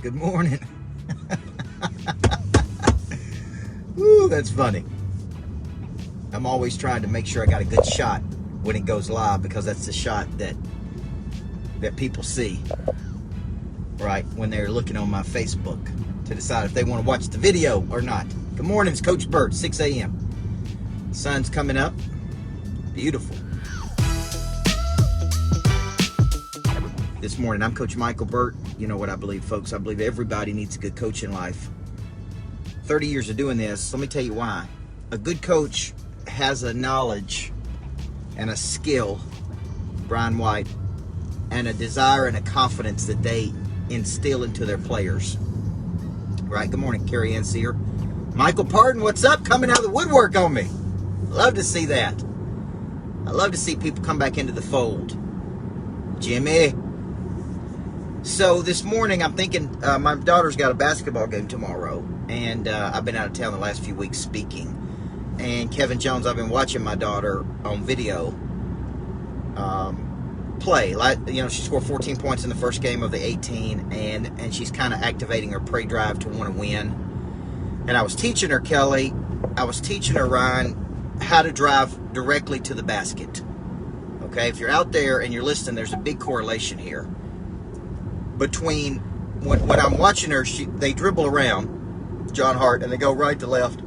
Good morning. Ooh, that's funny. I'm always trying to make sure I got a good shot when it goes live, because that's the shot that people see, right, when they're looking on my Facebook to decide if they want to watch the video or not. Good morning, it's Coach Burt, 6 a.m. Sun's coming up. Beautiful. This morning, I'm Coach Micheal Burt. You know what I believe, folks. I believe everybody needs a good coach in life. 30 years of doing this, let me tell you why. A good coach has a knowledge and a skill, Brian White, and a desire and a confidence that they instill into their players. Right? Good morning, Carrie Ann Sear. Michael Pardon, what's up? Coming out of the woodwork on me. Love to see that. I love to see people come back into the fold. Jimmy. So this morning, I'm thinking my daughter's got a basketball game tomorrow, and I've been out of town the last few weeks speaking. And Kevin Jones, I've been watching my daughter on video play. You know, she scored 14 points in the first game of the 18, and she's kind of activating her pre-drive to want to win. And I was teaching her, Kelly, Ryan, how to drive directly to the basket. Okay, if you're out there and you're listening, there's a big correlation here between when I'm watching her, they dribble around John Hart, and they go right to left,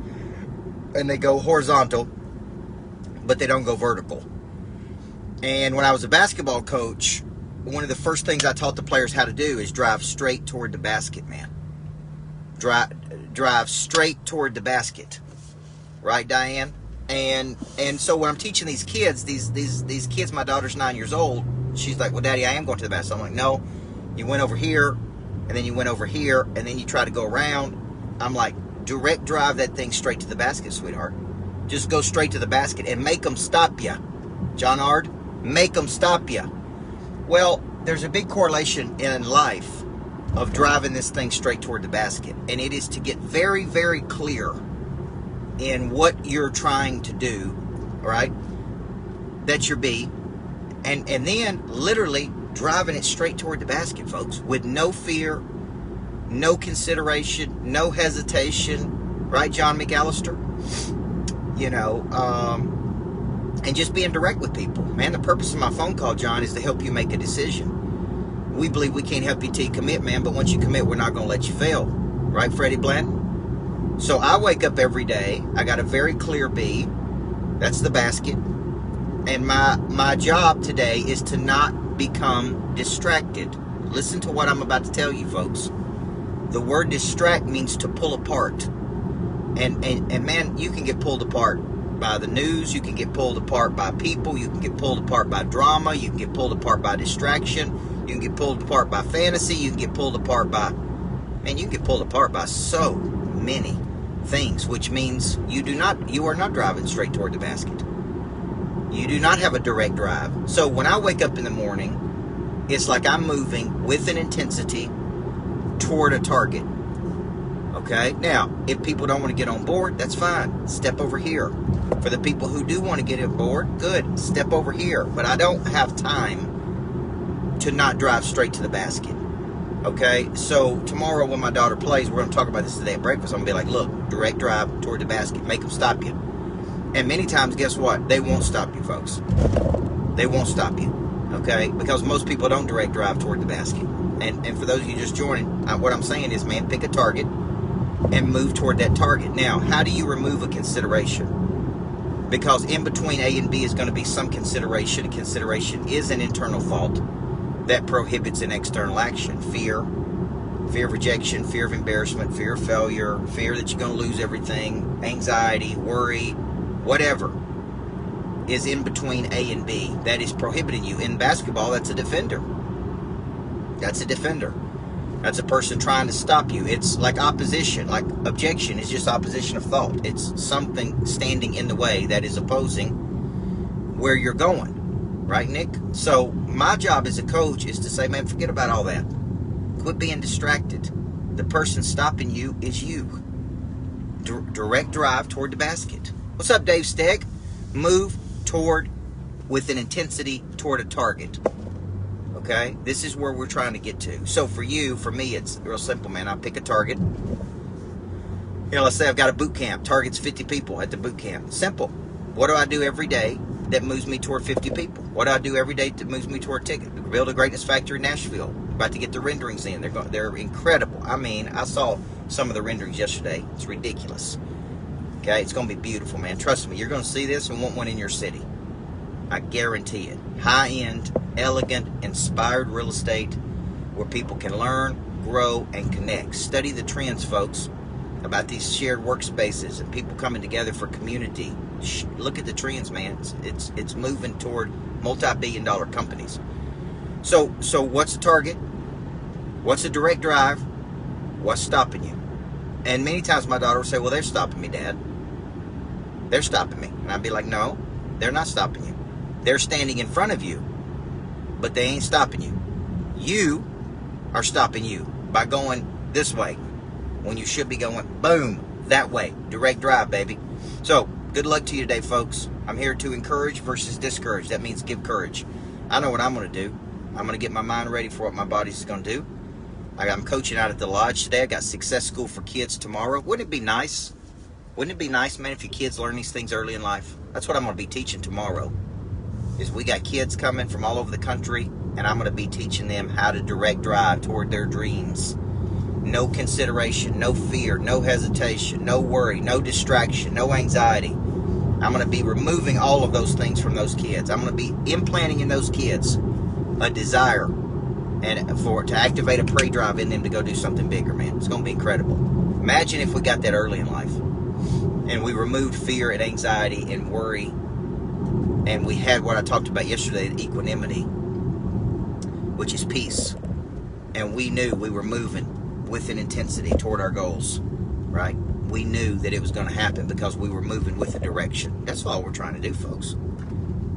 and they go horizontal, but they don't go vertical. And when I was a basketball coach, one of the first things I taught the players how to do is drive straight toward the basket, man. Drive straight toward the basket. Right, Diane? And so when I'm teaching these kids, these kids, my daughter's 9 years old, she's like, well, Daddy, I am going to the basket. I'm like, no, you went over here, and then you went over here, and then you try to go around. I'm like, direct drive that thing straight to the basket, sweetheart. Just go straight to the basket and make them stop you. John Ard, make them stop you. Well, there's a big correlation in life of driving this thing straight toward the basket, and it is to get very, very clear in what you're trying to do, all right? That's your B. And then literally driving it straight toward the basket, folks, with no fear, no consideration, no hesitation, right, John McAllister? You know, and just being direct with people. Man, the purpose of my phone call, John, is to help you make a decision. We believe we can't help you till you commit, man, but once you commit, we're not going to let you fail. Right, Freddie Blanton? So I wake up every day. I got a very clear B. That's the basket. And my job today is to not become distracted. Listen to what I'm about to tell you, folks. The word distract means to pull apart. And man, you can get pulled apart by the news. You can get pulled apart by people. You can get pulled apart by drama. You can get pulled apart by distraction. You can get pulled apart by fantasy. You can get pulled apart by, man, you can get pulled apart by so many things, which means you are not driving straight toward the basket. You do not have a direct drive. So when I wake up in the morning, it's like I'm moving with an intensity toward a target. Okay? Now, if people don't want to get on board, that's fine. Step over here. For the people who do want to get on board, good. Step over here. But I don't have time to not drive straight to the basket. Okay? So tomorrow when my daughter plays, we're going to talk about this today at breakfast. I'm going to be like, look, direct drive toward the basket. Make them stop you. And many times, guess what? They won't stop you, folks. They won't stop you. Okay? Because most people don't direct drive toward the basket. And for those of you just joining, what I'm saying is, man, pick a target and move toward that target. Now, how do you remove a consideration? Because in between A and B is going to be some consideration. A consideration is an internal fault that prohibits an external action. Fear of rejection, fear of embarrassment, fear of failure, fear that you're going to lose everything, anxiety, worry, whatever is in between A and B that is prohibiting you. In basketball, that's a defender. That's a defender. That's a person trying to stop you. It's like opposition. Like objection is just opposition of thought. It's something standing in the way that is opposing where you're going. Right, Nick? So my job as a coach is to say, man, forget about all that. Quit being distracted. The person stopping you is you. Direct drive toward the basket. What's up, Dave Stegg? Move toward, with an intensity toward a target. Okay? This is where we're trying to get to. So for you, for me, it's real simple, man. I pick a target. Let's say I've got a boot camp. Target's 50 people at the boot camp. Simple. What do I do every day that moves me toward 50 people? What do I do every day that moves me toward a ticket? Build a greatness factory in Nashville. About to get the renderings in. They're incredible. I mean, I saw some of the renderings yesterday. It's ridiculous. Okay? It's going to be beautiful, man. Trust me. You're going to see this and want one in your city. I guarantee it. High-end, elegant, inspired real estate where people can learn, grow, and connect. Study the trends, folks, about these shared workspaces and people coming together for community. Look at the trends, man. It's moving toward multi-billion-dollar companies. So what's the target? What's the direct drive? What's stopping you? And many times my daughter will say, well, they're stopping me, Dad. They're stopping me. And I'd be like, no, they're not stopping you. They're standing in front of you, but they ain't stopping you. You are stopping you by going this way when you should be going, boom, that way. Direct drive, baby. So, good luck to you today, folks. I'm here to encourage versus discourage. That means give courage. I know what I'm going to do. I'm going to get my mind ready for what my body's going to do. I'm coaching out at the lodge today. I got Success School for Kids tomorrow. Wouldn't it be nice? Wouldn't it be nice, man, if your kids learn these things early in life? That's what I'm going to be teaching tomorrow. Is we got kids coming from all over the country, and I'm going to be teaching them how to direct drive toward their dreams. No consideration, no fear, no hesitation, no worry, no distraction, no anxiety. I'm going to be removing all of those things from those kids. I'm going to be implanting in those kids a desire and to activate a prey drive in them to go do something bigger, man. It's going to be incredible. Imagine if we got that early in life and we removed fear and anxiety and worry, and we had what I talked about yesterday, equanimity, which is peace. And we knew we were moving with an intensity toward our goals, right? We knew that it was going to happen because we were moving with a direction. That's all we're trying to do, folks.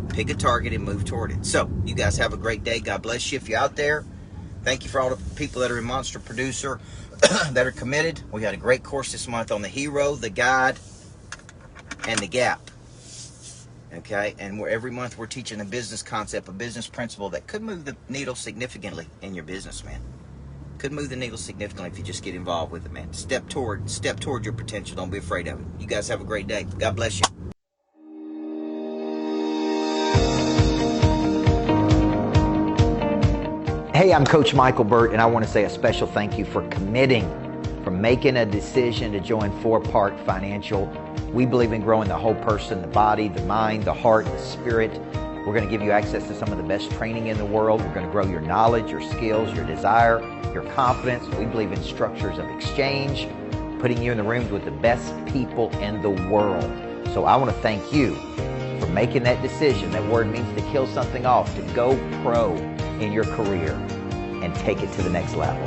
Pick a target and move toward it. So, you guys have a great day. God bless you if you're out there. Thank you for all the people that are in Monster Producer that are committed. We had a great course this month on the hero, the guide, and the gap. Okay, and every month we're teaching a business concept, a business principle that could move the needle significantly in your business, man. Could move the needle significantly if you just get involved with it, man. Step toward your potential. Don't be afraid of it. You guys have a great day. God bless you. Hey, I'm Coach Micheal Burt, and I want to say a special thank you for committing, for making a decision to join 4Part Financial. We believe in growing the whole person, the body, the mind, the heart, the spirit. We're going to give you access to some of the best training in the world. We're going to grow your knowledge, your skills, your desire, your confidence. We believe in structures of exchange, putting you in the rooms with the best people in the world. So I want to thank you for making that decision. That word means to kill something off, to go pro in your career and take it to the next level.